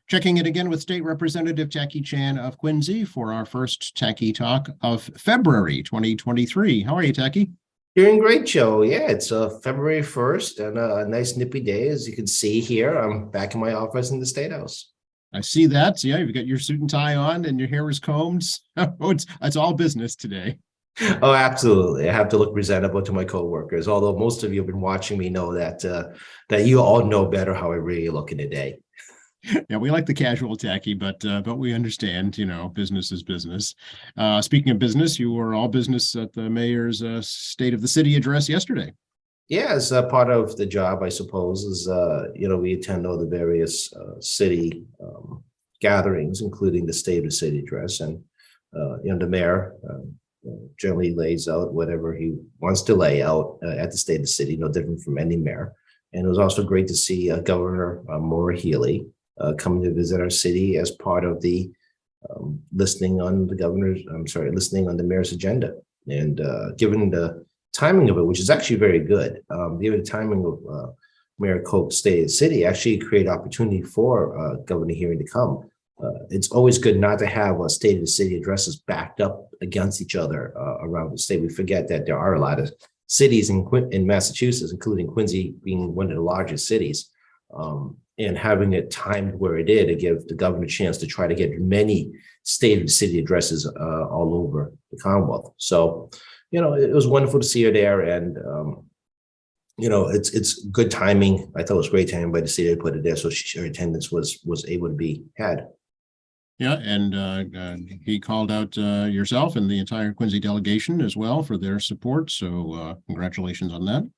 Checking in again with State Representative Jackie Chan of Quincy for our first Tacky Talk of February 2023. How are you, Tacky? Doing great, Joe. Yeah, it's February 1st and a nice nippy day. As you can see here, I'm back in my office in the State House. I see that. Yeah, you've got your suit and tie on and your hair is combed. It's all business today. Oh, absolutely. I have to look presentable to my coworkers, although most of you have been watching me know that you all know better how I really look in a day. Yeah, we like the casual tacky, but we understand, business is business. Speaking of business, you were all business at the mayor's State of the City address yesterday. Yeah, as part of the job, I suppose, is we attend all the various city gatherings, including the State of the City address, and the mayor generally lays out whatever he wants to lay out at the State of the City, no different from any mayor. And it was also great to see Governor Maura Healey coming to visit our city as part of the listening on the mayor's agenda. And given the timing of it, which is actually very good, given the timing of Mayor Koch's State of the City, actually create opportunity for Governor Hearing to come. It's always good not to have a State of the City addresses backed up against each other around the state. We forget that there are a lot of cities in Massachusetts, including Quincy being one of the largest cities. And having it timed where it did to give the governor a chance to try to get many State of the City addresses all over the Commonwealth. So, it was wonderful to see her there, and it's good timing. I thought it was great timing by the city to put it there, so her attendance was able to be had. Yeah, and he called out yourself and the entire Quincy delegation as well for their support. So congratulations on that.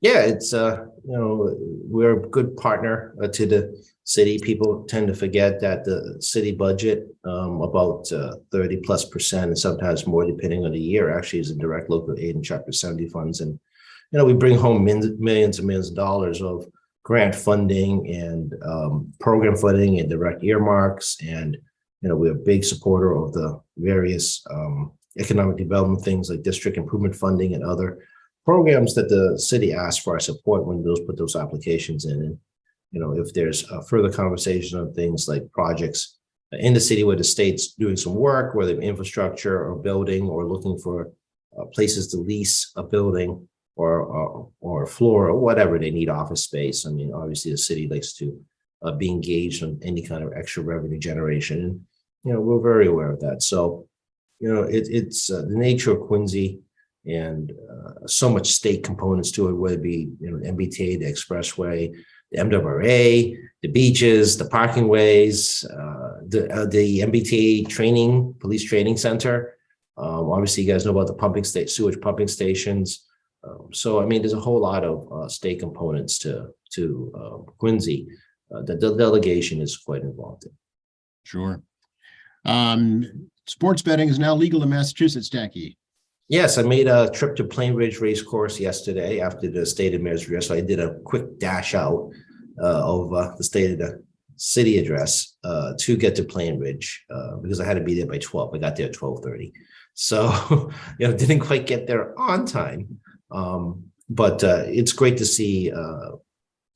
Yeah, it's we're a good partner to the city. People tend to forget that the city budget, about 30+%, and sometimes more depending on the year, actually is in direct local aid and Chapter 70 funds. And we bring home millions and millions of dollars of grant funding and program funding and direct earmarks. And we're a big supporter of the various economic development things like district improvement funding and other programs that the city asks for our support when those put those applications in. And if there's a further conversation on things like projects in the city where the state's doing some work, whether infrastructure or building or looking for places to lease a building or a floor or whatever they need office space. I mean, obviously the city likes to be engaged in any kind of extra revenue generation, and we're very aware of that. So it's the nature of Quincy, and so much state components to it, whether it be MBTA, the expressway, the MWRA, the beaches, the parking ways, the MBTA police training center. Obviously, you guys know about the sewage pumping stations. So I mean, there's a whole lot of state components to Quincy that the delegation is quite involved in. Sure. Sports betting is now legal in Massachusetts, Jackie. Yes, I made a trip to Plainridge Race Course yesterday after the State of Mayor's address. So I did a quick dash out of the State of the City address to get to Plainridge because I had to be there by 12. I got there at 12:30. So, didn't quite get there on time. But it's great to see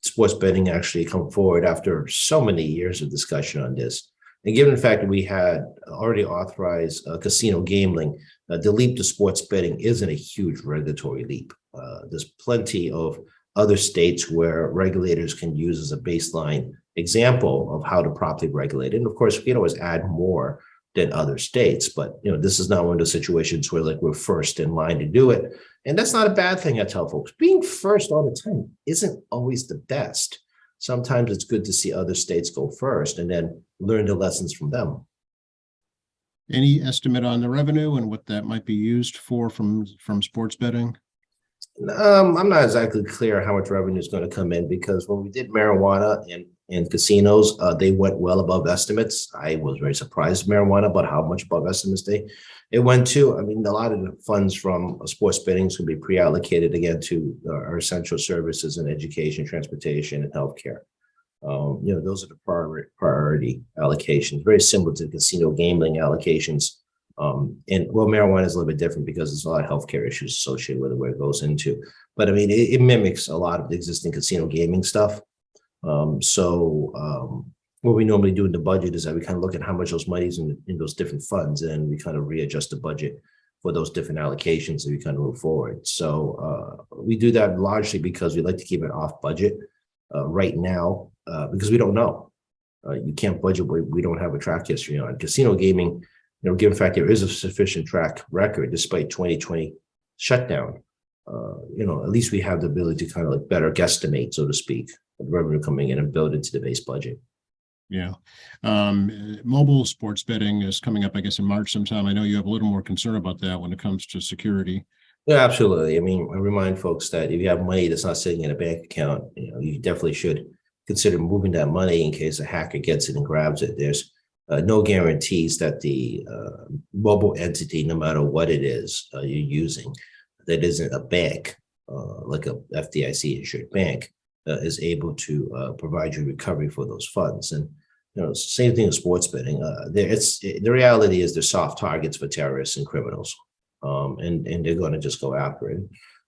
sports betting actually come forward after so many years of discussion on this. And given the fact that we had already authorized casino gambling, the leap to sports betting isn't a huge regulatory leap. There's plenty of other states where regulators can use as a baseline example of how to properly regulate it. And of course, we can always add more than other states, but this is not one of those situations where we're first in line to do it. And that's not a bad thing, I tell folks. Being first all the time isn't always the best. Sometimes it's good to see other states go first and then learn the lessons from them. Any estimate on the revenue and what that might be used for from sports betting? I'm not exactly clear how much revenue is going to come in, because when we did marijuana and casinos, they went well above estimates. I was very surprised marijuana, but how much above estimates it went to. I mean, a lot of the funds from sports betting is going to be pre-allocated again to our essential services and education, transportation, and healthcare. Those are the priority allocations, very similar to the casino gambling allocations. Marijuana is a little bit different because there's a lot of healthcare issues associated with it where it goes into. But I mean, it mimics a lot of the existing casino gaming stuff. what we normally do in the budget is that we kind of look at how much those monies in those different funds, and we kind of readjust the budget for those different allocations and we kind of move forward. So we do that largely because we like to keep it off budget right now because we don't know. You can't budget what we don't have a track history on. Casino gaming, given the fact there is a sufficient track record despite 2020 shutdown, at least we have the ability to kind of like better guesstimate, so to speak, the revenue coming in and build into the base budget. Yeah. Mobile sports betting is coming up, I guess, in March sometime. I know you have a little more concern about that when it comes to security. Yeah, absolutely. I mean, I remind folks that if you have money that's not sitting in a bank account, you definitely should consider moving that money in case a hacker gets it and grabs it. There's no guarantees that the mobile entity, no matter what it is you're using, that isn't a bank, like a FDIC insured bank, is able to provide you recovery for those funds. And same thing with sports betting. The reality is they're soft targets for terrorists and criminals, and they're going to just go after it.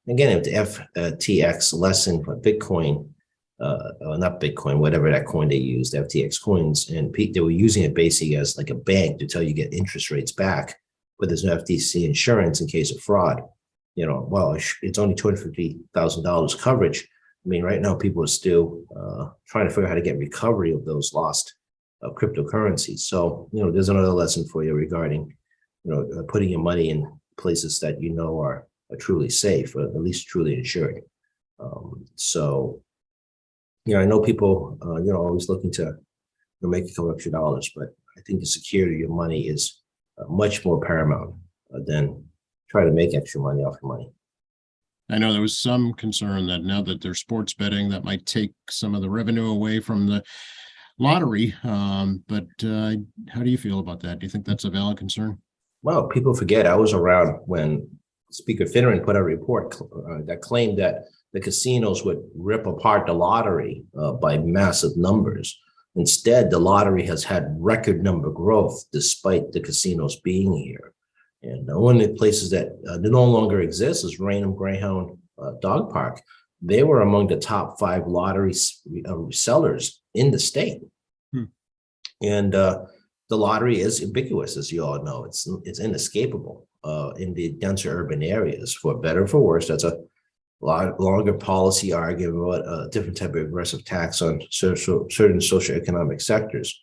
Again, if the FTX lesson for Bitcoin, not Bitcoin, whatever that coin they used, FTX coins, and they were using it basically as like a bank to tell you get interest rates back, but there's no FDIC insurance in case of fraud. Well, it's only $250,000 coverage. I mean, right now people are still trying to figure out how to get recovery of those lost cryptocurrencies. So, there's another lesson for you regarding, putting your money in places that are truly safe, or at least truly insured. So, I know people, always looking to make a couple extra dollars, but I think the security of your money is much more paramount than try to make extra money off your money. I know there was some concern that now that there's sports betting, that might take some of the revenue away from the lottery. But how do you feel about that? Do you think that's a valid concern? Well, people forget I was around when Speaker Finneran put out a report that claimed that the casinos would rip apart the lottery by massive numbers. Instead, the lottery has had record number growth despite the casinos being here. And one of the places that no longer exists is Raynham Greyhound Dog Park. They were among the top 5 lottery sellers in the state. And the lottery is ubiquitous, as you all know. It's inescapable in the denser urban areas, for better or for worse. That's a longer policy argument about a different type of aggressive tax on certain socioeconomic sectors.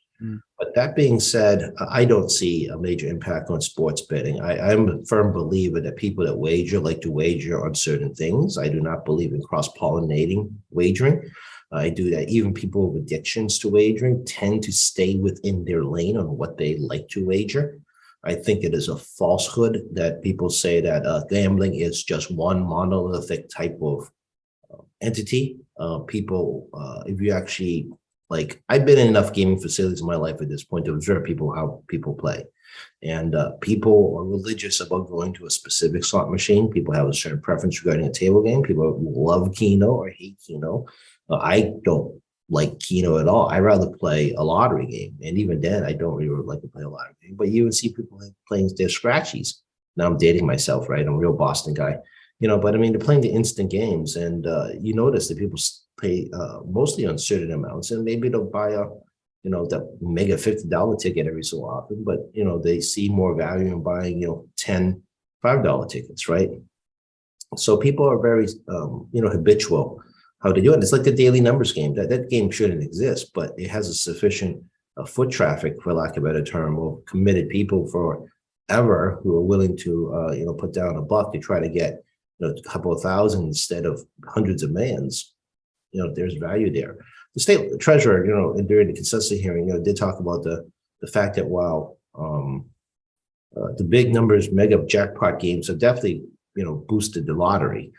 But that being said, I don't see a major impact on sports betting. I'm a firm believer that people that wager like to wager on certain things. I do not believe in cross-pollinating wagering. I do that. Even people with addictions to wagering tend to stay within their lane on what they like to wager. I think it is a falsehood that people say that gambling is just one monolithic type of entity. If you actually, I've been in enough gaming facilities in my life at this point to observe how people play. And people are religious about going to a specific slot machine. People have a certain preference regarding a table game. People love Keno or hate Keno. I don't like Keno at all. I rather play a lottery game. And even then, I don't really like to play a lottery game. But you would see people playing their scratchies. Now I'm dating myself, right? I'm a real Boston guy. But I mean, they're playing the instant games. And you notice that people pay mostly uncertain amounts. And maybe they'll buy that mega $50 ticket every so often. But, they see more value in buying, $10, $5 tickets, right? So people are very, habitual how to do it. It's like the daily numbers game. That game shouldn't exist, but it has a sufficient foot traffic, for lack of a better term, of committed people forever who are willing to, put down $1 to try to get a couple of thousand instead of hundreds of millions. There's value there. The state treasurer, during the consensus hearing, did talk about the fact that while the big numbers, mega jackpot games have definitely, boosted the lottery.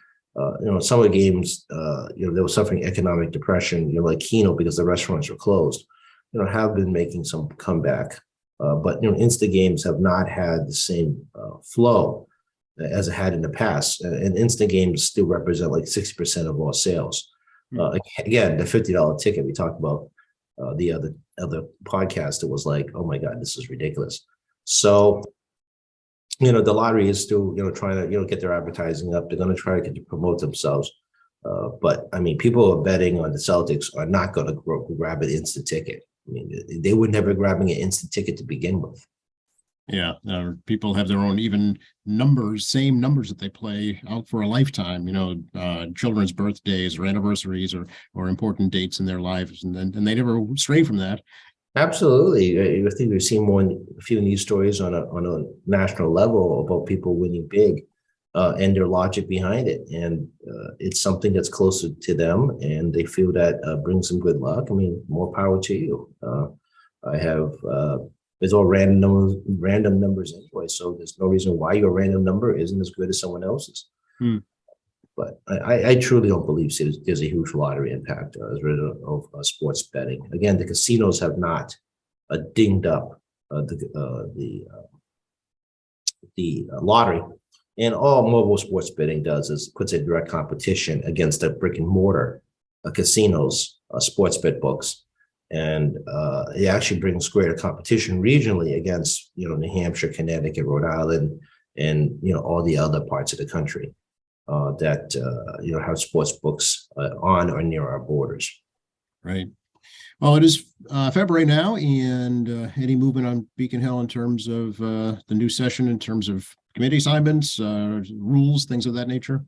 Some of the games, they were suffering economic depression, like Keno, because the restaurants were closed, have been making some comeback. But, Insta games have not had the same flow as it had in the past. And instant games still represent like 60% of all sales. Again, the $50 ticket we talked about the other podcast, it was like, oh my God, this is ridiculous. So, the lottery is still, trying to, get their advertising up. They're going to try to promote themselves. But I mean, people are betting on the Celtics are not going to grab an instant ticket. I mean, they were never grabbing an instant ticket to begin with. Yeah, people have their own even numbers, same numbers that they play out for a lifetime, children's birthdays or anniversaries or important dates in their lives. And they never stray from that. Absolutely. I think we've seen a few news stories on a national level about people winning big and their logic behind it. And it's something that's closer to them, and they feel that brings them good luck. I mean, more power to you. I have it's all random numbers anyway, so there's no reason why your random number isn't as good as someone else's. But I truly don't believe there's a huge lottery impact as a result of sports betting. Again, the casinos have not dinged up the lottery, and all mobile sports betting does is puts a direct competition against the brick and mortar casinos, sports bet books. And it actually brings greater competition regionally against, New Hampshire, Connecticut, Rhode Island, and, all the other parts of the country that, have sports books on or near our borders. Right. Well, it is February now, and any movement on Beacon Hill in terms of the new session, in terms of committee assignments, rules, things of that nature?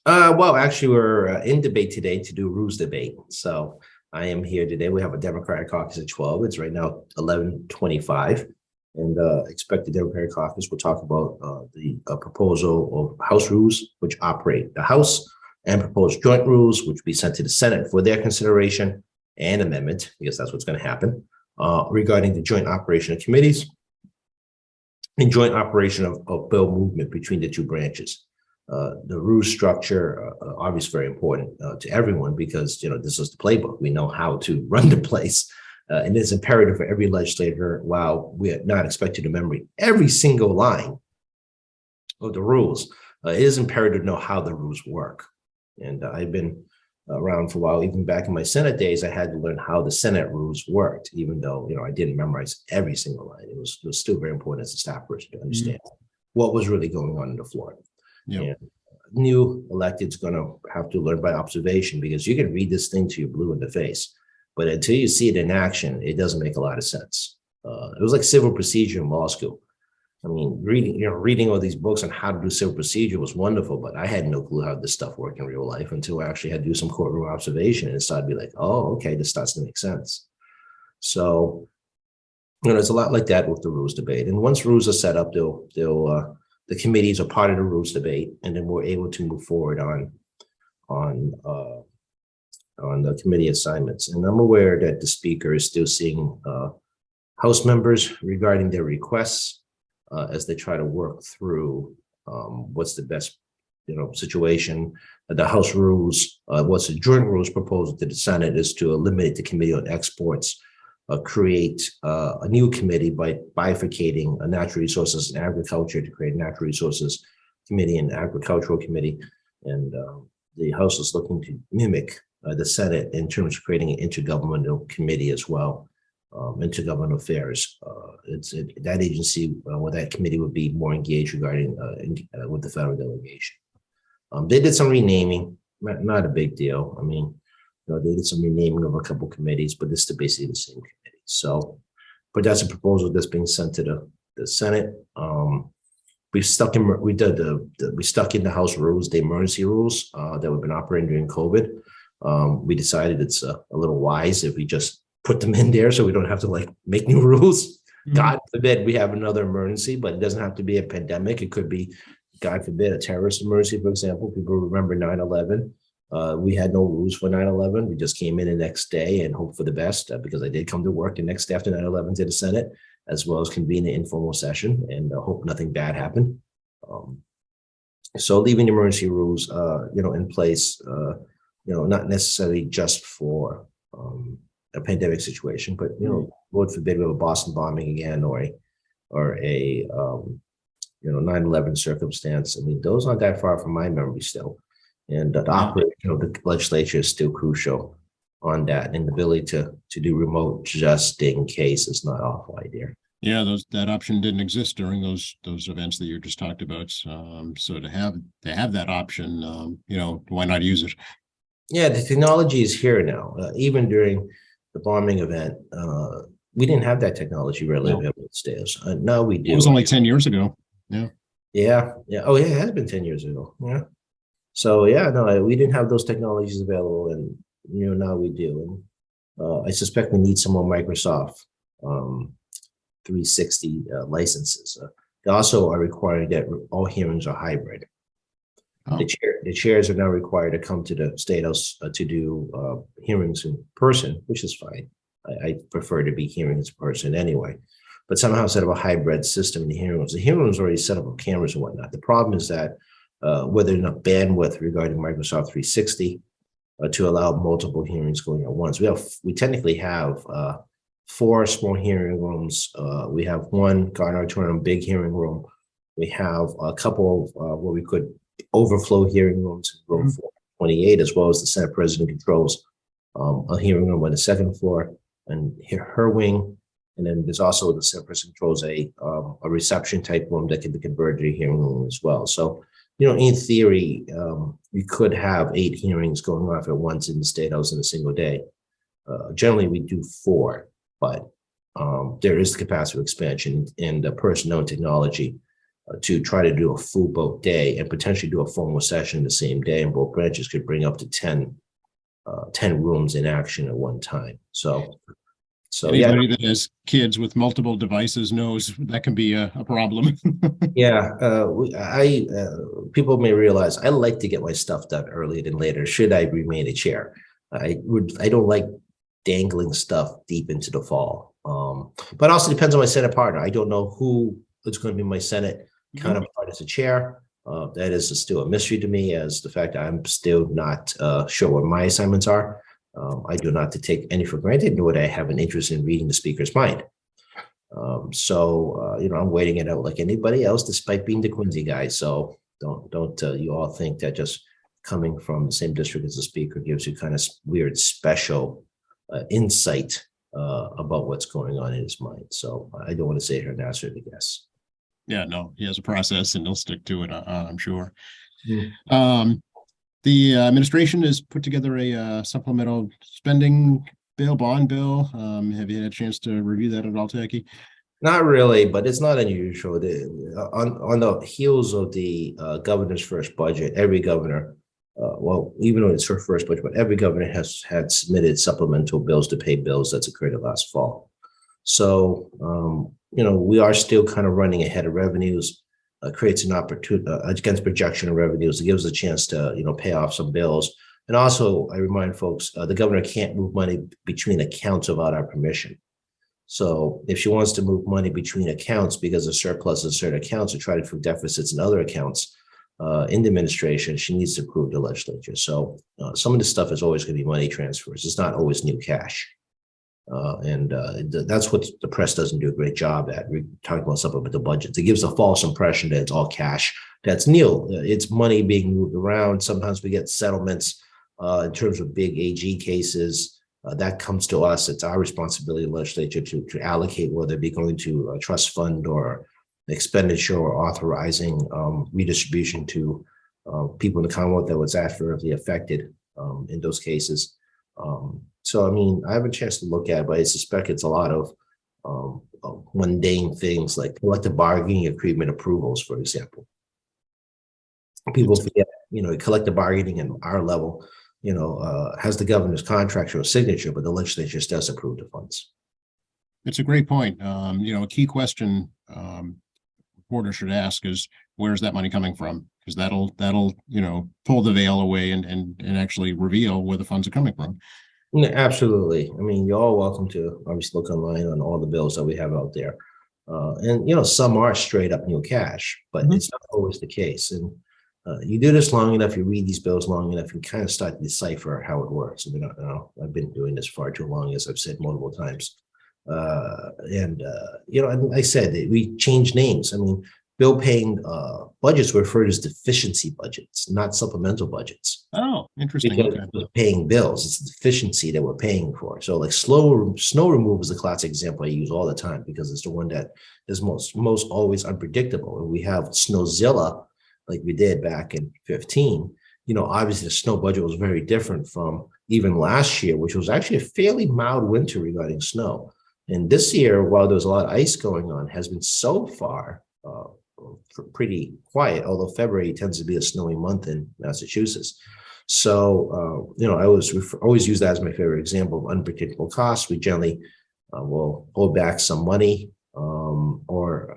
Well, actually, we're in debate today to do rules debate. So I am here today. We have a Democratic caucus at 12. It's right now 11:25, and expect the Democratic caucus will talk about the proposal of House rules which operate the House, and proposed joint rules which will be sent to the Senate for their consideration and amendment, because that's what's going to happen, regarding the joint operation of committees and joint operation of bill movement between the two branches. The rules structure obviously very important to everyone, because this is the playbook. We know how to run the place, and it's imperative for every legislator. While we are not expected to remember every single line of the rules, it is imperative to know how the rules work. And I've been around for a while. Even back in my Senate days, I had to learn how the Senate rules worked, even though I didn't memorize every single line. It was still very important as a staff person to understand what was really going on in the floor. Yep. And new elected's going to have to learn by observation, because you can read this thing till you're blue in the face, but until you see it in action, it doesn't make a lot of sense. It was like civil procedure in law school. I mean, reading all these books on how to do civil procedure was wonderful, but I had no clue how this stuff worked in real life until I actually had to do some courtroom observation, and it started to be like, oh, okay, this starts to make sense. So, it's a lot like that with the rules debate. And once rules are set up, the committees are part of the rules debate, and then we're able to move forward on the committee assignments. And I'm aware that the speaker is still seeing House members regarding their requests as they try to work through what's the best situation. The House rules, what's the joint rules proposal to the Senate is to eliminate the Committee on Exports, create a new committee by bifurcating natural resources and agriculture to create a natural resources committee and agricultural committee. And the House is looking to mimic the Senate in terms of creating an intergovernmental committee as well, intergovernmental affairs. That agency or that committee would be more engaged regarding with the federal delegation. They did some renaming, not a big deal. I mean, they did some renaming of a couple committees, but this is basically the same committee. So, but that's a proposal that's being sent to the Senate. We stuck in the House rules, the emergency rules that we've been operating during COVID. We decided it's a little wise if we just put them in there, so we don't have to make new rules. God forbid we have another emergency, but it doesn't have to be a pandemic. It could be, God forbid, a terrorist emergency, for example. People remember 9/11. We had no rules for 9/11. We just came in the next day and hoped for the best, because I did come to work the next day after 9/11 to the Senate, as well as convene an informal session, and hope nothing bad happened. So leaving the emergency rules, in place, not necessarily just for a pandemic situation, but Lord forbid we have a Boston bombing again, or a 9/11 circumstance. I mean, those aren't that far from my memory still. And the operation of the legislature is still crucial on that, and the ability to do remote just in case is not awful idea. Yeah, that option didn't exist during those events that you just talked about. So to have that option, why not use it? Yeah, the technology is here now. Even during the bombing event, we didn't have that technology readily No. available upstairs. Now we It was do. only 10 years ago. Yeah. Yeah, yeah. Oh, yeah, it has been 10 years ago. Yeah. So yeah, no, we didn't have those technologies available, and now we do. And I suspect we need some more Microsoft 360 licenses. They also are requiring that all hearings are hybrid. Oh, The chairs are now required to come to the State House to do hearings in person, which is fine. I prefer to be hearings in person anyway. But somehow set up a hybrid system in the hearing rooms. The hearing rooms already set up with cameras and whatnot. The problem is that whether enough bandwidth regarding Microsoft 360 to allow multiple hearings going at once. We technically have 4 small hearing rooms. We have one Garden Auditorium big hearing room. We have a couple of what we could overflow hearing rooms, room 428, as well as the Senate President controls a hearing room on the 2nd floor and her wing. And then there's also the Senate President controls a reception type room that can be converted to a hearing room as well. So, in theory, we could have 8 hearings going off at once in the State House in a single day. Generally, we do 4, but there is the capacity expansion in the personnel and technology to try to do a full both day and potentially do a formal session the same day. And both branches could bring up to 10 rooms in action at one time. So anybody that has kids with multiple devices knows that can be a problem. Yeah, people may realize I like to get my stuff done earlier than later. Should I remain a chair? I don't like dangling stuff deep into the fall. But also depends on my Senate partner. I don't know who is going to be my Senate counterpart as a chair. That is still a mystery to me, as the fact that I'm still not sure what my assignments are. I do not take any for granted, nor do I have an interest in reading the speaker's mind. I'm waiting it out like anybody else, despite being the Quincy guy. So don't you all think that just coming from the same district as the speaker gives you kind of weird special insight about what's going on in his mind. So I don't want to say her and answer to guess. Yeah, no, he has a process and he'll stick to it, I'm sure. Mm. The administration has put together a supplemental spending bond bill. Have you had a chance to review that at all, Tacky? Not really, but it's not unusual. On the heels of the governor's first budget, every governor, even though it's her first budget, but every governor has had submitted supplemental bills to pay bills that's occurred last fall. So, we are still kind of running ahead of revenues. Creates an opportunity against projection of revenues. It gives us a chance to, pay off some bills. And also, I remind folks, the governor can't move money between accounts without our permission. So if she wants to move money between accounts because of surplus in certain accounts or try to fill deficits in other accounts in the administration, she needs to approve the legislature. So some of this stuff is always going to be money transfers. It's not always new cash. That's what the press doesn't do a great job at. We're talking about supplemental budgets. It gives a false impression that it's all cash. That's nil. It's money being moved around. Sometimes we get settlements in terms of big AG cases. That comes to us. It's our responsibility, legislature, to allocate, whether it be going to a trust fund or expenditure or authorizing redistribution to people in the Commonwealth that was adversely affected in those cases. I have a chance to look at it, but I suspect it's a lot of mundane things like collective bargaining agreement approvals, for example. People forget, collective bargaining at our level, has the governor's contract or signature, but the legislature does approve the funds. It's a great point. A key question reporters should ask is, where's that money coming from? Because that'll pull the veil away and actually reveal where the funds are coming from. Absolutely. I mean, you're all welcome to obviously look online on all the bills that we have out there. Some are straight up new cash, but it's not always the case. And you do this long enough, you read these bills long enough, you kind of start to decipher how it works. I've been doing this far too long, as I've said multiple times. I said we changed names. I mean, bill paying budgets were referred as deficiency budgets, not supplemental budgets. Oh, interesting. Because we're paying bills. It's the deficiency that we're paying for. So like snow removal is a classic example I use all the time because it's the one that is most always unpredictable. And we have Snowzilla like we did back in 2015. Obviously the snow budget was very different from even last year, which was actually a fairly mild winter regarding snow. And this year, while there was a lot of ice going on, has been so far pretty quiet, although February tends to be a snowy month in Massachusetts. So, I always use that as my favorite example of unpredictable costs. We generally will hold back some money or,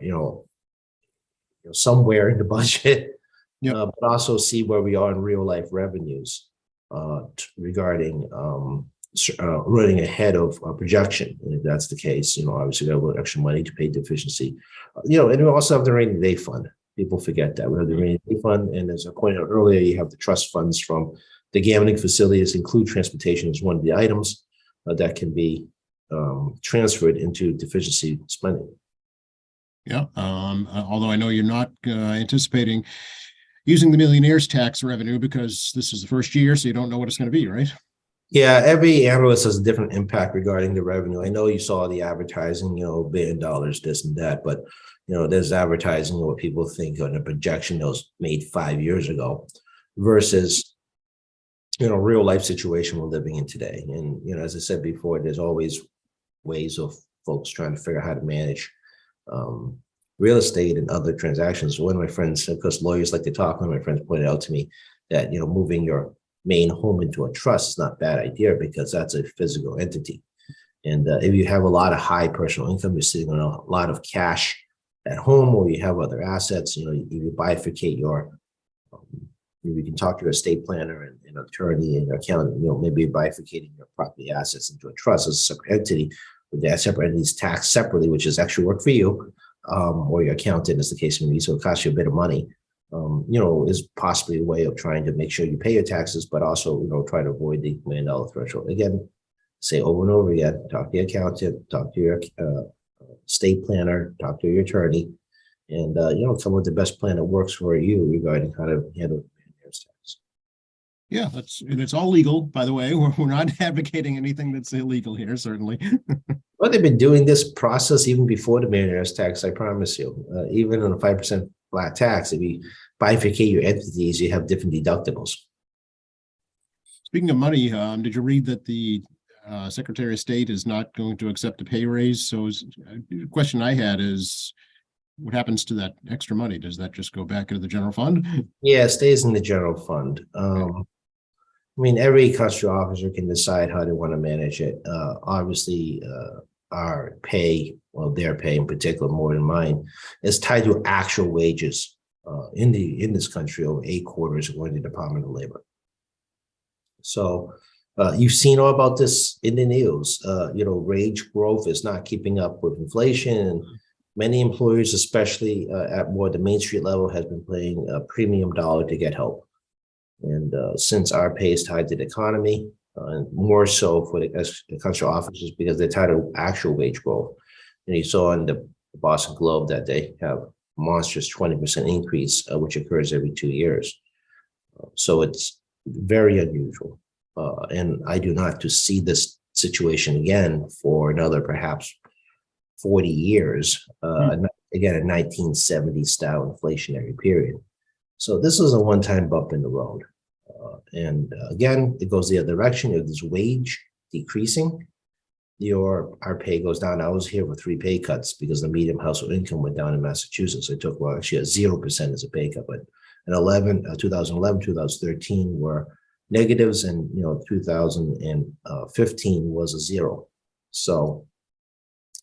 somewhere in the budget, Yep. but also see where we are in real life revenues regarding running ahead of projection. And if that's the case, obviously we have a little extra money to pay deficiency. And we also have the rainy day fund. People forget that we have the rainy day fund, and as I pointed out earlier, you have the trust funds from the gambling facilities. Include transportation as one of the items that can be transferred into deficiency spending. Yeah. Although I know you're not anticipating using the millionaire's tax revenue because this is the first year, so you don't know what it's going to be, right? Yeah, every analyst has a different impact regarding the revenue. I know you saw the advertising, $1 billion, this and that, but there's advertising what people think on a projection that was made 5 years ago versus real life situation we're living in today. And as I said before, there's always ways of folks trying to figure out how to manage real estate and other transactions. One of my friends, because lawyers like to talk, one of my friends pointed out to me that moving your main home into a trust is not a bad idea because that's a physical entity. And if you have a lot of high personal income, you're sitting on a lot of cash at home, or you have other assets, you bifurcate your, you can talk to your estate planner and an attorney and your accountant, maybe bifurcating your property assets into a trust as a separate entity, with that separate entities taxed separately, which is extra work for you, or your accountant, as the case may be, so it costs you a bit of money. Is possibly a way of trying to make sure you pay your taxes, but also, try to avoid the $1 million threshold. Again, say over and over again, talk to your accountant, talk to your estate planner, talk to your attorney, and, come up with the best plan that works for you regarding how to handle millionaire's tax. Yeah, it's all legal, by the way. We're not advocating anything that's illegal here, certainly. Well, they've been doing this process even before the millionaire's tax, I promise you. Even on a 5% flat tax, if you bifurcate your entities, you have different deductibles. Speaking of money, did you read that the Secretary of State is not going to accept a pay raise? So the question I had is, what happens to that extra money? Does that just go back into the general fund? Yeah, it stays in the general fund. Every constitutional officer can decide how they want to manage it. Obviously, our pay, well, their pay in particular, more than mine, is tied to actual wages in this country over 8 quarters according to the Department of Labor. So you've seen all about this in the news. Wage growth is not keeping up with inflation. Many employers, especially at more the Main Street level, has been paying a premium dollar to get help. And since our pay is tied to the economy, and more so for the constitutional officers because they're tied to actual wage growth. And you saw in the Boston Globe that they have a monstrous 20% increase, which occurs every 2 years. So it's very unusual. And I do not to see this situation again for another perhaps 40 years, again, a 1970s style inflationary period. So this is a one-time bump in the road. And again, it goes the other direction. If there's wage decreasing, our pay goes down. I was here with 3 pay cuts because the median household income went down in Massachusetts. I took actually a 0% as a pay cut, but in 2011, 2013 were negatives, and 2015 was a 0. So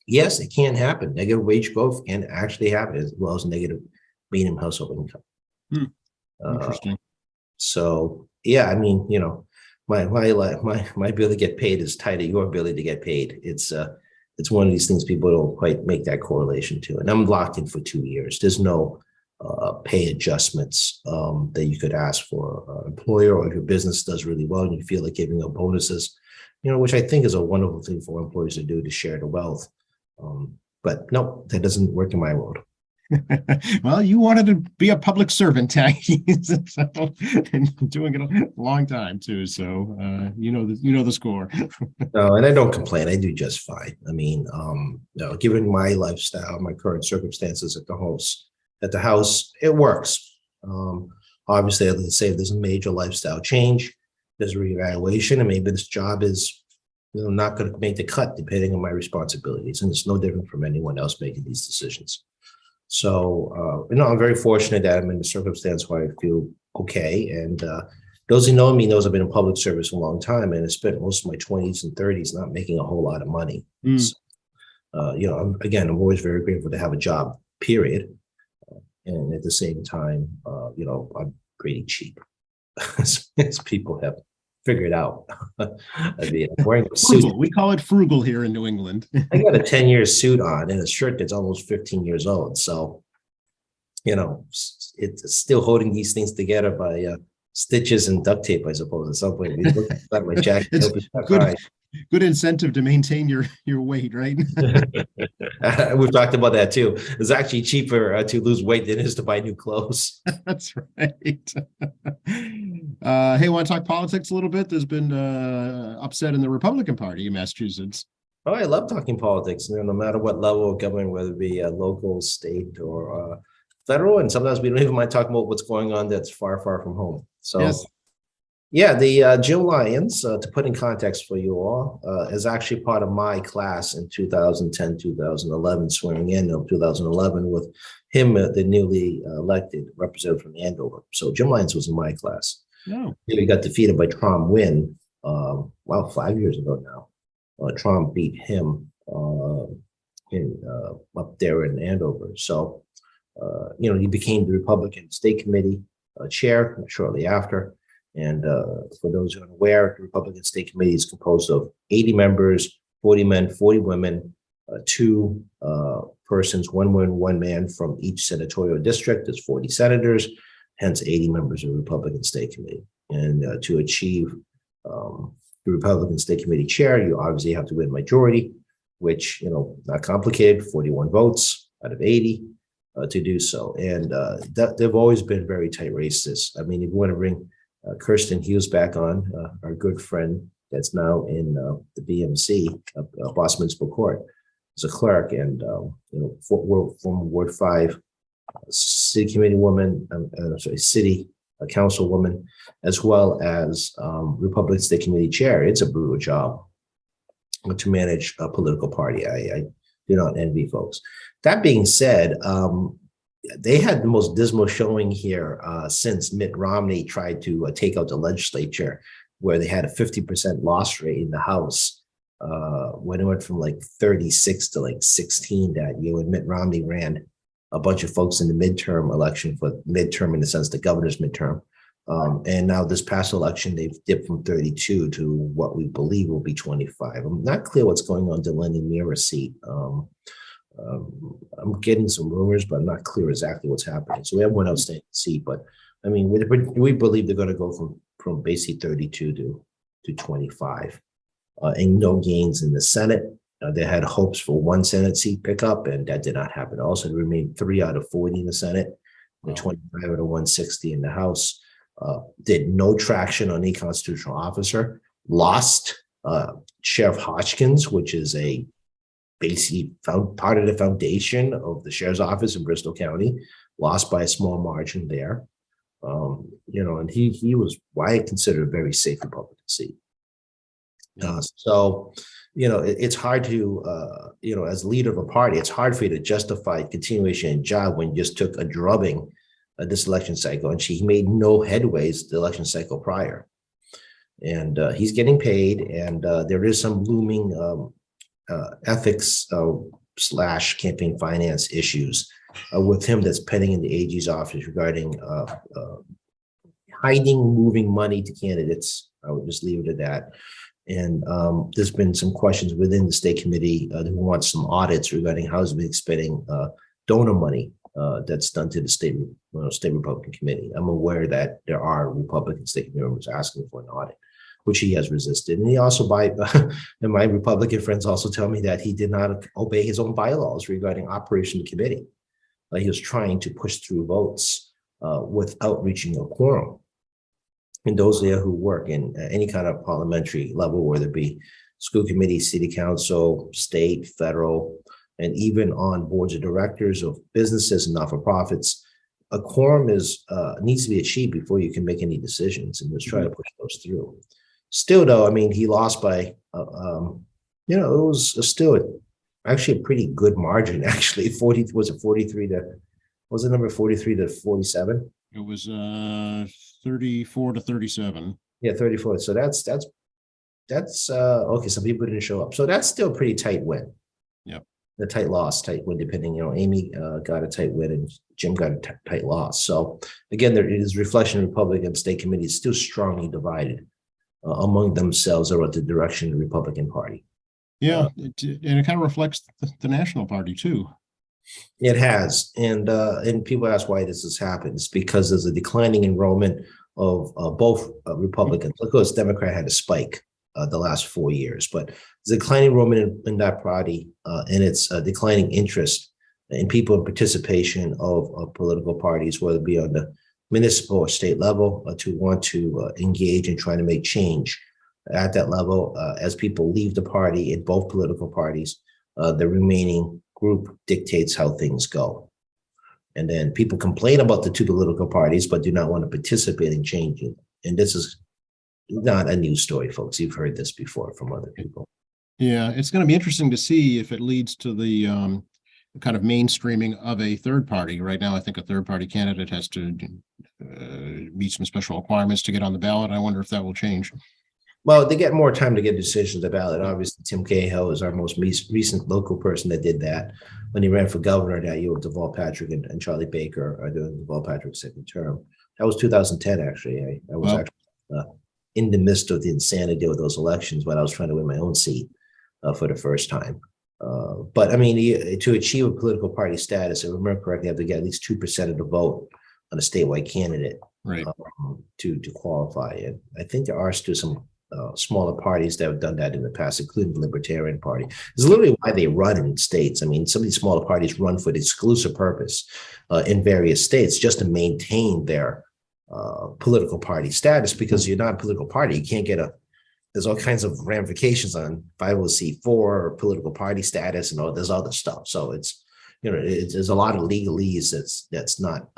yes, it can happen. Negative wage growth can actually happen, as well as negative median household income. Interesting. So yeah, my ability to get paid is tied to your ability to get paid. It's one of these things people don't quite make that correlation to. And I'm locked in for 2 years. There's no pay adjustments that you could ask for an employer, or if your business does really well and you feel like giving up bonuses, which I think is a wonderful thing for employees to do, to share the wealth. But no, that doesn't work in my world. Well, you wanted to be a public servant, and doing it a long time too. So you know the score. No, and I don't complain. I do just fine. Given my lifestyle, my current circumstances at the house, it works. Obviously, let's say if there's a major lifestyle change, there's a reevaluation, and maybe this job is, not going to make the cut depending on my responsibilities. And it's no different from anyone else making these decisions. So, I'm very fortunate that I'm in the circumstance where I feel okay. And those who know me knows I've been in public service a long time, and I spent most of my 20s and 30s not making a whole lot of money. So, I'm always very grateful to have a job, period. And at the same time, I'm pretty cheap, as people have figured out. I mean, I'm wearing a suit. Frugal. We call it frugal here in New England. I got a 10-year suit on and a shirt that's almost 15 years old. So, it's still holding these things together by stitches and duct tape, I suppose, at some point. Look at my jacket. It's good incentive to maintain your weight, right? We've talked about that too. It's actually cheaper to lose weight than it is to buy new clothes. That's right. Hey, want to talk politics a little bit? There's been upset in the Republican Party in Massachusetts. Oh, I love talking politics. No matter what level of government, whether it be local, state, or federal, and sometimes we don't even mind talking about what's going on that's far, far from home. So. Yes. Yeah, the Jill Lyons, to put in context for you all, is actually part of my class in 2010, 2011, swearing in of 2011 with him, the newly elected representative from Andover. So Jill Lyons was in my class. No. He got defeated by Trom Wynn, 5 years ago now. Trom beat him up there in Andover. So, he became the Republican State Committee chair shortly after. And for those who are unaware, the Republican State Committee is composed of 80 members, 40 men, 40 women, 2 persons, 1 woman, 1 man from each senatorial district. There's 40 senators, hence 80 members of the Republican State Committee. And to achieve the Republican State Committee chair, you obviously have to win majority, which, not complicated, 41 votes out of 80 to do so. And they've always been very tight races. I mean, if you want to bring Kirsten Hughes back on, our good friend that's now in the BMC, Boston Municipal Court, as a clerk, and from Ward 5 city committee woman, city councilwoman, as well as Republican State Committee chair. It's a brutal job to manage a political party. I do not envy folks. That being said, they had the most dismal showing here since Mitt Romney tried to take out the legislature, where they had a 50% loss rate in the House when it went from like 36 to like 16 that year, when Mitt Romney ran a bunch of folks in the midterm election, for midterm in the sense the governor's midterm. And now this past election, they've dipped from 32 to what we believe will be 25. I'm not clear what's going on to Lenny Mira's seat. I'm getting some rumors, but I'm not clear exactly what's happening. So we have one outstanding seat, but I mean, we believe they're going to go from basically 32 to 25, and no gains in the Senate. They had hopes for 1 Senate seat pickup, and that did not happen. Also, there remained 3 out of 40 in the Senate, and 25 out of 160 in the House. Did no traction on a constitutional officer. Lost Sheriff Hodgkins, which is basically part of the foundation of the sheriff's office in Bristol County, lost by a small margin there. And he was what I consider a very safe Republican seat. So, it's hard to, as leader of a party, it's hard for you to justify continuation in job when you just took a drubbing this election cycle, and she made no headways the election cycle prior. And he's getting paid, and there is some looming ethics / campaign finance issues with him that's pending in the AG's office regarding hiding, moving money to candidates. I would just leave it at that. And there's been some questions within the state committee who wants some audits regarding how it's been spending donor money that's done to the state Republican committee. I'm aware that there are Republican state committee members asking for an audit, which he has resisted. And he also, and my Republican friends also tell me that he did not obey his own bylaws regarding operation of the committee. He was trying to push through votes without reaching a quorum. And those there who work in any kind of parliamentary level, whether it be school committee, city council, state, federal, and even on boards of directors of businesses and not-for-profits, a quorum needs to be achieved before you can make any decisions, and just try to push those through. Still, though, I mean, he lost by, it was still actually a pretty good margin. Actually, 40 was it 43 to was the number 43 to 47? It was 34 to 37. Yeah, 34. So that's okay. Some people didn't show up, so that's still a pretty tight win. Yep. The tight loss, tight win, depending. Amy got a tight win and Jim got a tight loss. So again, there is reflection. Republican state committee is still strongly divided among themselves about the direction of the Republican Party. Yeah, and it kind of reflects the national party too. It has, and people ask why this has happened. It's because there's a declining enrollment of both Republicans. Of course, Democrat had a spike the last 4 years, but there's a declining enrollment in that party, and it's a declining interest in people in participation of political parties, whether it be on the municipal or state level, to want to engage in trying to make change at that level. As people leave the party in both political parties, the remaining group dictates how things go. And then people complain about the two political parties, but do not want to participate in changing. And this is not a new story, folks. You've heard this before from other people. Yeah, it's going to be interesting to see if it leads to the kind of mainstreaming of a third party. Right now, I think a third party candidate has to meet some special requirements to get on the ballot. I wonder if that will change. Well, they get more time to get decisions about it. Obviously, Tim Cahill is our most recent local person that did that when he ran for governor that year with Deval Patrick and Charlie Baker are doing Deval Patrick's second term. That was 2010, actually. I was actually in the midst of the insanity of those elections, but I was trying to win my own seat for the first time. But I mean, to achieve a political party status, if I remember correctly, you have to get at least 2% of the vote on a statewide candidate, right, to qualify. And I think there are still some smaller parties that have done that in the past, including the Libertarian Party. It's literally why they run in states. I mean, some of these smaller parties run for the exclusive purpose in various states just to maintain their political party status, because you're not a political party. You can't get there's all kinds of ramifications on 501c4 or political party status and all this other stuff. So there's a lot of legalese that's not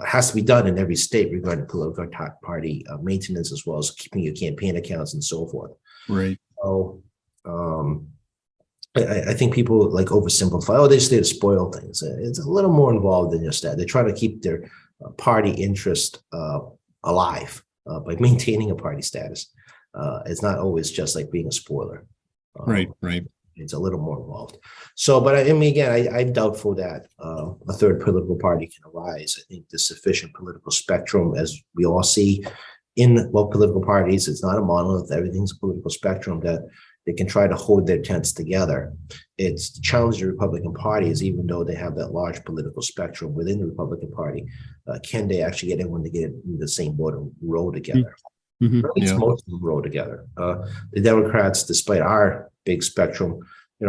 has to be done in every state regarding political party maintenance, as well as keeping your campaign accounts and so forth. Right. So I think people like oversimplify. Oh, they just need to spoil things. It's a little more involved than just that. They're trying to keep their party interest alive by maintaining a party status. It's not always just like being a spoiler. Right. It's a little more involved. So, but I mean, again, I'm doubtful that a third political party can arise. I think the sufficient political spectrum, as we all see in political parties, it's not a monolith. Everything's a political spectrum that they can try to hold their tents together. It's the challenge of the Republican Party is, even though they have that large political spectrum within the Republican Party, can they actually get everyone to get in the same boat and row together? Mm-hmm. Or at least most of them row together. The Democrats, despite our big spectrum,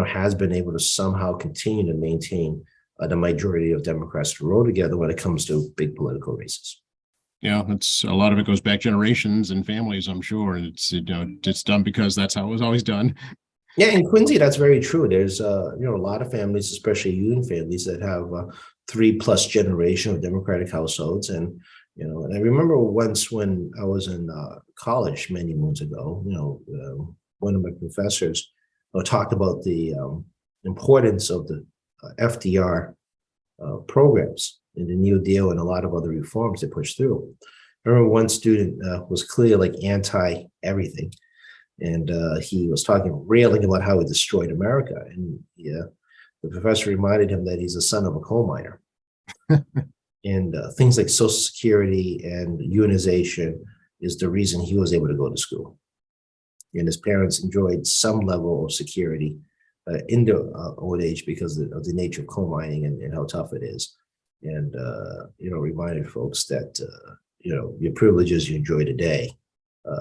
has been able to somehow continue to maintain the majority of Democrats to row together when it comes to big political races. Yeah, it's a lot of it goes back generations and families, I'm sure, and it's done because that's how it was always done. Yeah, in Quincy, that's very true. There's a lot of families, especially union families, that have 3+ generation of Democratic households, and I remember once when I was in college many moons ago, one of my professors talked about the importance of the FDR programs in the New Deal and a lot of other reforms they pushed through. I remember one student was clearly like anti everything, and he was railing about how he destroyed America. And the professor reminded him that he's the son of a coal miner. And things like Social Security and unionization is the reason he was able to go to school. And his parents enjoyed some level of security in their old age because of the nature of coal mining and how tough it is. And, reminded folks that, your privileges you enjoy today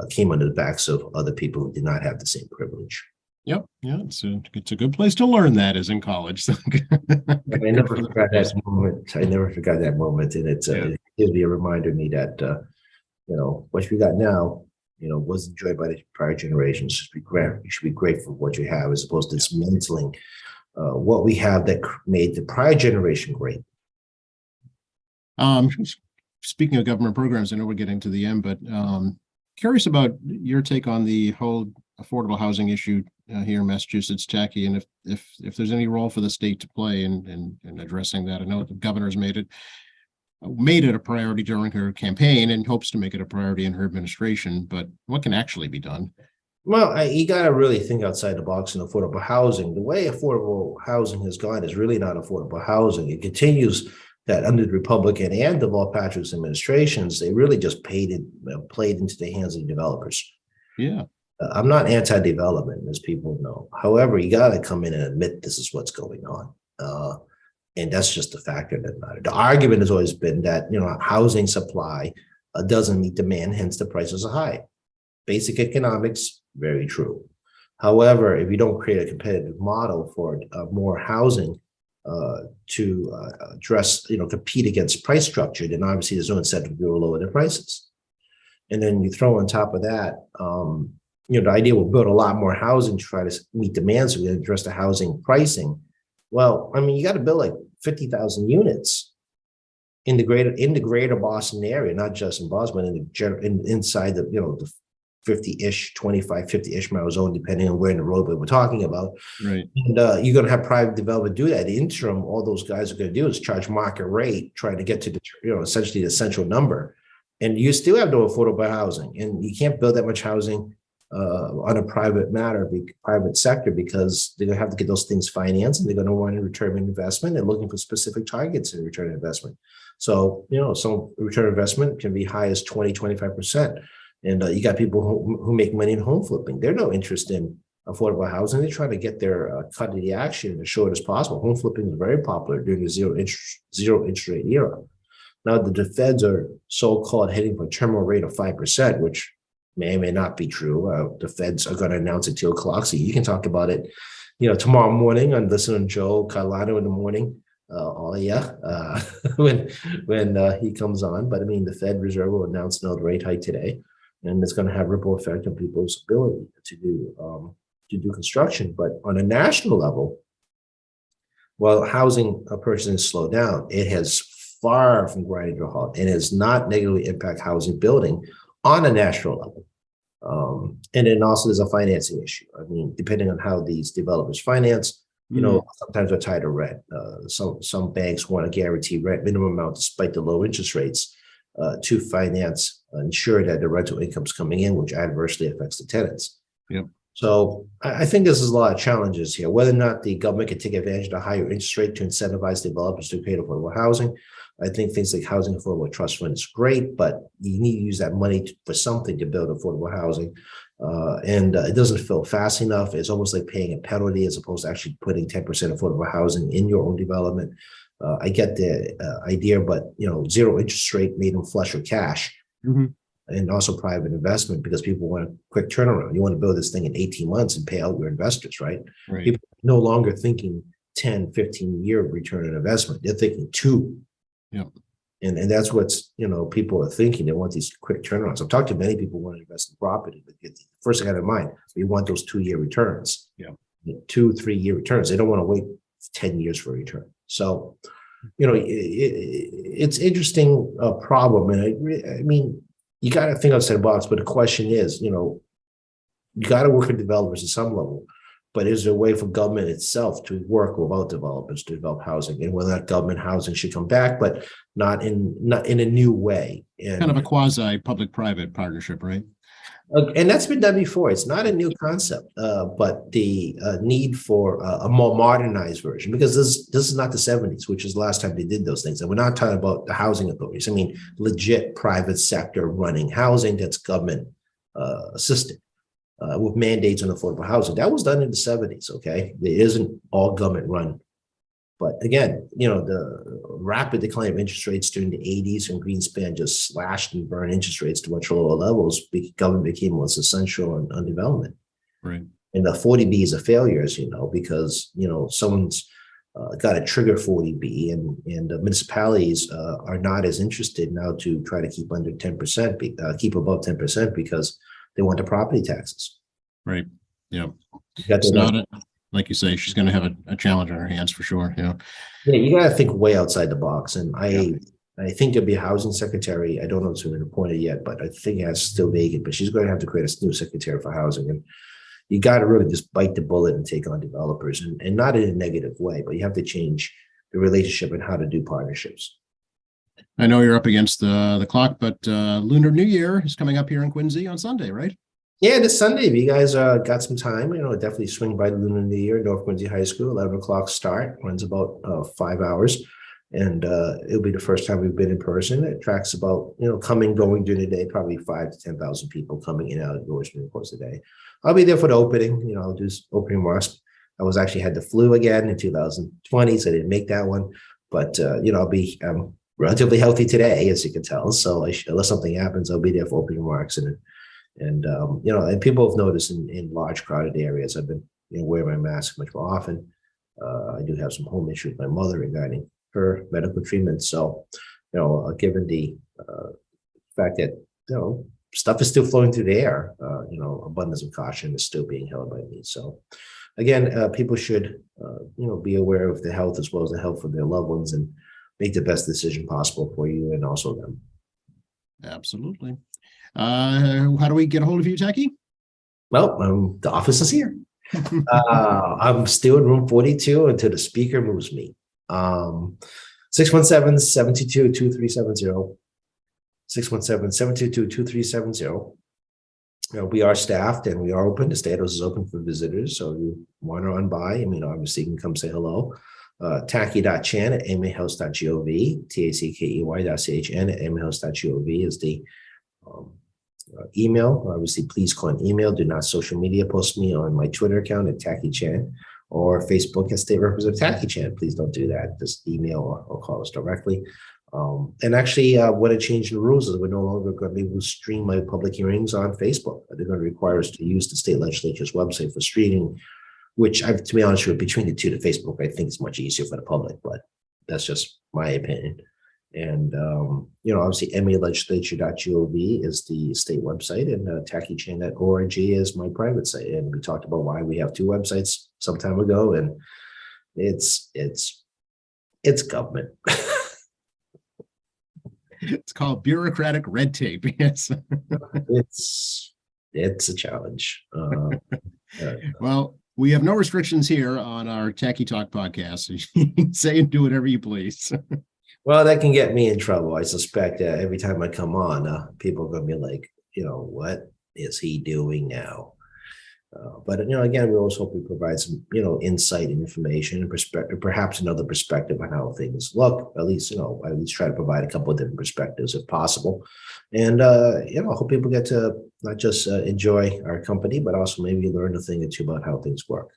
came under the backs of other people who did not have the same privilege. Yep. Yeah. It's a good place to learn that is in college. So I never forgot that moment. And it gives me a reminder to me that, what you got now, was enjoyed by the prior generations. You should be grateful for what you have, as opposed to dismantling what we have that made the prior generation great. Um, Speaking of government programs, I know we're getting to the end, but curious about your take on the whole affordable housing issue here in Massachusetts, Jackie, and if there's any role for the state to play in addressing that. I know the governor's made it a priority during her campaign and hopes to make it a priority in her administration, but what can actually be done? Well, you got to really think outside the box in affordable housing. The way affordable housing has gone is really not affordable housing. It continues that under the Republican and the Paul Patrick's administrations, they really just played into the hands of developers. Yeah. I'm not anti-development, as people know. However, you got to come in and admit this is what's going on. And that's just a factor that matters. The argument has always been that, housing supply doesn't meet demand, hence the prices are high. Basic economics, very true. However, if you don't create a competitive model for more housing to address, compete against price structure, then obviously there's no incentive to lower the prices. And then you throw on top of that, the idea we'll build a lot more housing to try to meet demand so we address the housing pricing. Well, I mean, you got to build like 50,000 units in the greater Boston area, not just in Boston, but inside the 50-ish, 25, 50-ish mile zone, depending on where in the roadway we're talking about. Right. And you're going to have private development do that. The interim, all those guys are going to do is charge market rate, trying to get to the, essentially the central number. And you still have no affordable housing. And you can't build that much housing on a private sector, because they're going to have to get those things financed, and they're going to want to return on investment and looking for specific targets in return on investment. So, some return on investment can be high as 20, 25%. And you got people who make money in home flipping. They're no interest in affordable housing. They try to get their cut of the action as short as possible. Home flipping is very popular during the zero interest rate era. Now the Feds are so-called heading for a terminal rate of 5%, which may or may not be true. The Feds are going to announce at 2 o'clock. So you can talk about it, tomorrow morning on Listen to Joe Carlano in the morning. When he comes on. But I mean, the Fed Reserve will announce another rate hike today, and it's going to have ripple effect on people's ability to do construction. But on a national level, while housing purchasing has slowed down, it has far from grinding to a halt, and has not negatively impact housing building on a national level. And then also there's a financing issue. I mean, depending on how these developers finance, sometimes they're tied to rent. Some banks want to guarantee rent minimum amount despite the low interest rates to finance, ensure that the rental income's coming in, which adversely affects the tenants. Yep. So I think there's a lot of challenges here. Whether or not the government can take advantage of the higher interest rate to incentivize developers to create affordable housing, I think things like Housing Affordable Trust Fund is great, but you need to use that money for something to build affordable housing. And it doesn't feel fast enough. It's almost like paying a penalty as opposed to actually putting 10% affordable housing in your own development. I get the idea, but zero interest rate made them flush with cash. Mm-hmm. And also private investment, because people want a quick turnaround. You want to build this thing in 18 months and pay out your investors, right? Right. People are no longer thinking 10, 15-year return on investment. They're thinking 2. Yeah. And that's what's, people are thinking. They want these quick turnarounds. I've talked to many people who want to invest in property, but first I got in mind, we want those 2-year returns. Yeah. 2-3-year returns. They don't want to wait 10 years for a return. So, it's interesting problem. And I mean, you got to think outside the box, but the question is, you got to work with developers at some level, but is there a way for government itself to work without developers to develop housing, and whether that government housing should come back, but not in a new way? And Kind of a quasi public-private partnership, right? And that's been done before. It's not a new concept, but the need for a more modernized version, because this is not the 70s, which is the last time they did those things. And we're not talking about the housing authorities. I mean, legit private sector running housing that's government assisted with mandates on affordable housing. That was done in the 70s, okay? It isn't all government run. But again, the rapid decline of interest rates during the 80s, and Greenspan just slashed and burned interest rates to much lower levels, government became less essential on development. Right. And the 40B is a failure, as you know, because, someone's got to trigger 40B, and the municipalities are not as interested now to try to keep under 10%, keep above 10%, because they want the property taxes. Right. Yeah. It's not like you say, she's going to have a challenge on her hands for sure. Yeah. Yeah, you got to think way outside the box. And I I think there'll be a housing secretary. I don't know if it's been appointed yet, but I think it's still vacant, but she's going to have to create a new secretary for housing. And you got to really just bite the bullet and take on developers, and not in a negative way, but you have to change the relationship and how to do partnerships. I know you're up against the clock, but Lunar New Year is coming up here in Quincy on Sunday, right? Yeah, this Sunday, if you guys got some time, definitely swing by the Lunar New Year, North Quincy High School, 11 o'clock start, runs about 5 hours. And it'll be the first time we've been in person. It tracks about, coming, going during the day, probably 5,000 to 10,000 people coming in and out of doors during the course of the day. I'll be there for the opening, I'll do opening remarks. I was actually had the flu again in 2020, so I didn't make that one. But, I'll be relatively healthy today, as you can tell. So unless something happens, I'll be there for opening remarks. And people have noticed in large crowded areas, I've been wearing my mask much more often. I do have some home issues with my mother regarding her medical treatment. So, given the fact that, stuff is still flowing through the air, abundance of caution is still being held by me. So again, people should, be aware of the health as well as the health of their loved ones and make the best decision possible for you and also them. Absolutely. How do we get a hold of you, Tacky? Well, the office is here. I'm still in room 42 until the speaker moves me. 617-722-2370. 617-722-2370. We are staffed and we are open. The status is open for visitors. So if you want to run by, obviously you can come say hello. tacky.chan@amahouse.gov, tackey.chn@amahouse.gov is the email. Obviously, please call an email. Do not social media post me on my Twitter account at Tacky Chan or Facebook at State Representative Tacky Chan. Please don't do that. Just email or call us directly. And actually, what I changed the rules is we're no longer going to be able to stream my public hearings on Facebook. They're going to require us to use the state legislature's website for streaming, which, to be honest with you, between the two, the Facebook, I think is much easier for the public, but that's just my opinion. And, obviously, malegislature.gov is the state website, and tackychan.org is my private site. And we talked about why we have two websites some time ago, and it's government. It's called bureaucratic red tape. Yes. It's a challenge. Well, we have no restrictions here on our Tacky Talk podcast. You can say and do whatever you please. Well, that can get me in trouble. I suspect every time I come on, people are going to be like, what is he doing now? But again, we always hope we provide some, insight and information and perspective, perhaps another perspective on how things look. At least try to provide a couple of different perspectives if possible. And I hope people get to not just enjoy our company, but also maybe learn a thing or two about how things work.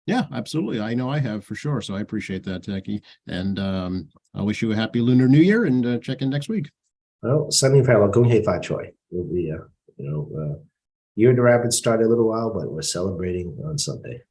Yeah, absolutely. I know I have for sure. So I appreciate that, Tacky. And I wish you a happy Lunar New Year and check in next week. Well, Sunny Farewell, Gung Hei Fa Choi. We'll be, Year in the Rapids started a little while, but we're celebrating on Sunday.